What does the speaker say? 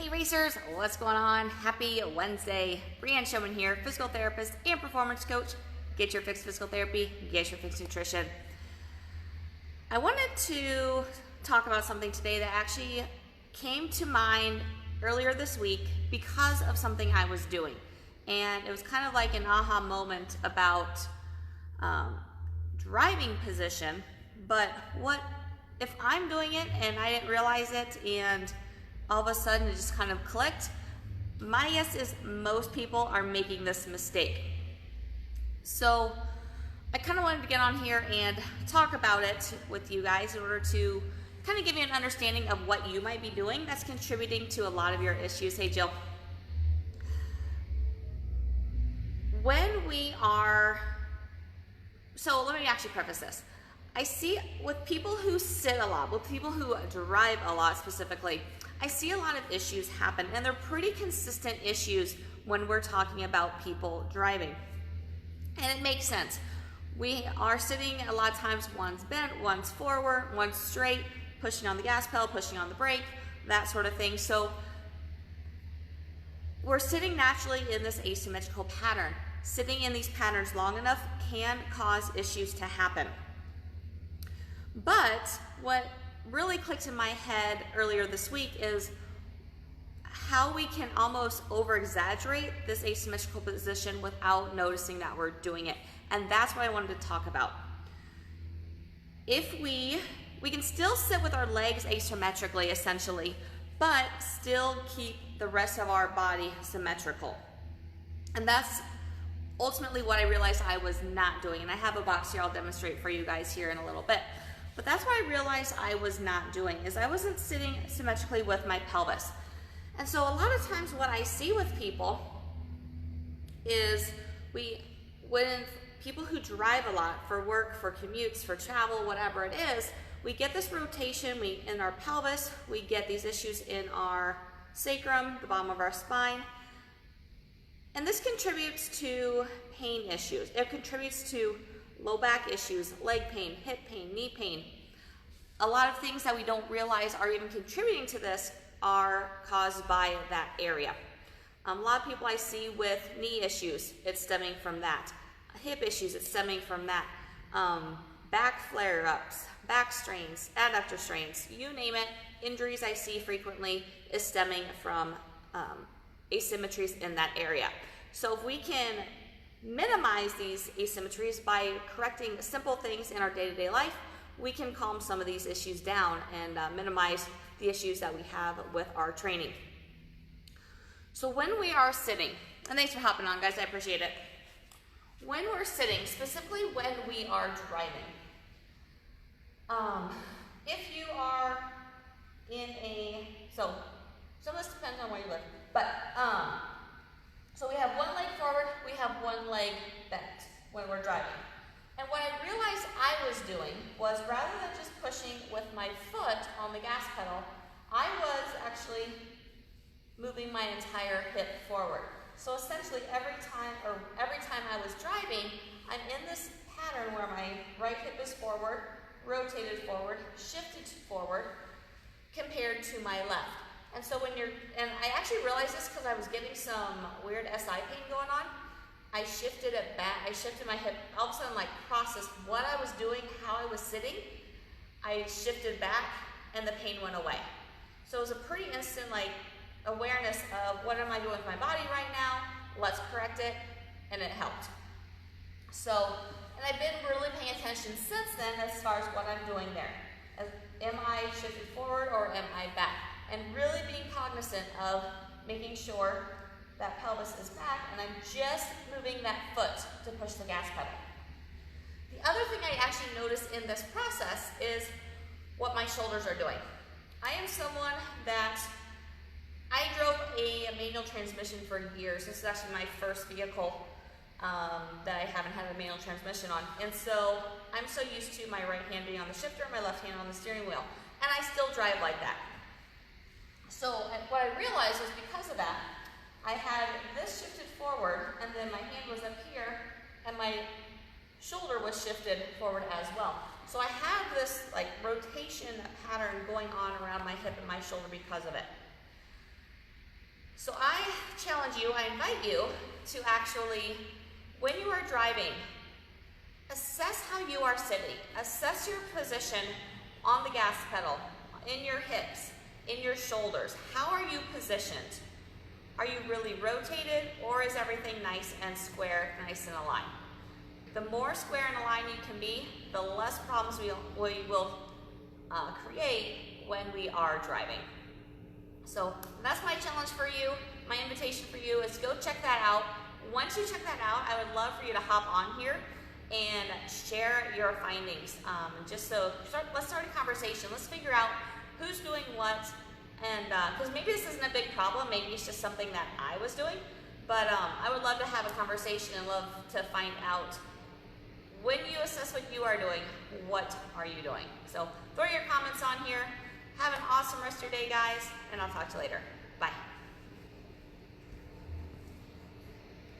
Hey racers, what's going on? Happy Wednesday. Brianne Showman here, physical therapist and performance coach. Get your fixed physical therapy, get your fixed nutrition. I wanted to talk about something today that actually came to mind earlier this week because of something I was doing. And it was kind of like an aha moment about driving position, but what if I'm doing it and I didn't realize it and all of a sudden it just kind of clicked? My guess is most people are making this mistake. So I kind of wanted to get on here and talk about it with you guys in order to kind of give you an understanding of what you might be doing that's contributing to a lot of your issues. Hey Jill. When we are, so let me actually preface this. I see with people who sit a lot, with people who drive a lot specifically, I see a lot of issues happen, and they're pretty consistent issues when we're talking about people driving. And it makes sense. We are sitting a lot of times, one's bent, one's forward, one's straight, pushing on the gas pedal, pushing on the brake, that sort of thing. So we're sitting naturally in this asymmetrical pattern. Sitting in these patterns long enough can cause issues to happen. But what really clicked in my head earlier this week is how we can almost over-exaggerate this asymmetrical position without noticing that we're doing it. And that's what I wanted to talk about. If we can still sit with our legs asymmetrically, essentially, but still keep the rest of our body symmetrical. And that's ultimately what I realized I was not doing. And I have a box here I'll demonstrate for you guys here in a little bit. But that's what I realized I was not doing, is I wasn't sitting symmetrically with my pelvis. And so a lot of times what I see with people is when people who drive a lot for work, for commutes, for travel, whatever it is, we get this rotation in our pelvis, we get these issues in our sacrum, the bottom of our spine, and this contributes to pain issues. It contributes to low back issues, leg pain, hip pain, knee pain. A lot of things that we don't realize are even contributing to this are caused by that area. A lot of people I see with knee issues, it's stemming from that. Hip issues, it's stemming from that. Back flare-ups, back strains, adductor strains, you name it, injuries I see frequently is stemming from asymmetries in that area. So if we can minimize these asymmetries by correcting simple things in our day-to-day life, we can calm some of these issues down and minimize the issues that we have with our training. So when we are sitting, and thanks for hopping on guys, I appreciate it. When we're sitting, specifically when we are driving, if you are in so some of this depends on where you live, but so we have one leg forward, we have one leg bent when we're driving. And what I realized I was doing was, rather than just pushing with my foot on the gas pedal, I was actually moving my entire hip forward. So essentially every time I was driving, I'm in this pattern where my right hip is forward, rotated forward, shifted forward, compared to my left. And so and I actually realized this because I was getting some weird SI pain going on. I shifted it back, I shifted my hip, all of a sudden like processed what I was doing, how I was sitting. I shifted back and the pain went away. So it was a pretty instant like awareness of what am I doing with my body right now, let's correct it, and it helped. So, and I've been really paying attention since then as far as what I'm doing there. Am I shifted forward or am I back? And really being cognizant of making sure that pelvis is back and I'm just moving that foot to push the gas pedal. The other thing I actually noticed in this process is what my shoulders are doing. I am someone that I drove a manual transmission for years. This is actually my first vehicle that I haven't had a manual transmission on. And so I'm so used to my right hand being on the shifter and my left hand on the steering wheel. And I still drive like that. So what I realized was because of that, I had this shifted forward and then my hand was up here and my shoulder was shifted forward as well. So I have this like rotation pattern going on around my hip and my shoulder because of it. So I challenge you, I invite you to actually, when you are driving, assess how you are sitting. Assess your position on the gas pedal, in your hips, in your shoulders. How are you positioned? Are you really rotated, or is everything nice and square, nice and aligned? The more square and aligned you can be, the less problems we will create when we are driving. So that's my challenge for you. My invitation for you is go check that out. Once you check that out, I would love for you to hop on here and share your findings. Let's start a conversation. Let's figure out who's doing what, and because maybe this isn't a big problem, maybe it's just something that I was doing, but I would love to have a conversation and love to find out, when you assess what you are doing, what are you doing? So throw your comments on here. Have an awesome rest of your day, guys, and I'll talk to you later. Bye.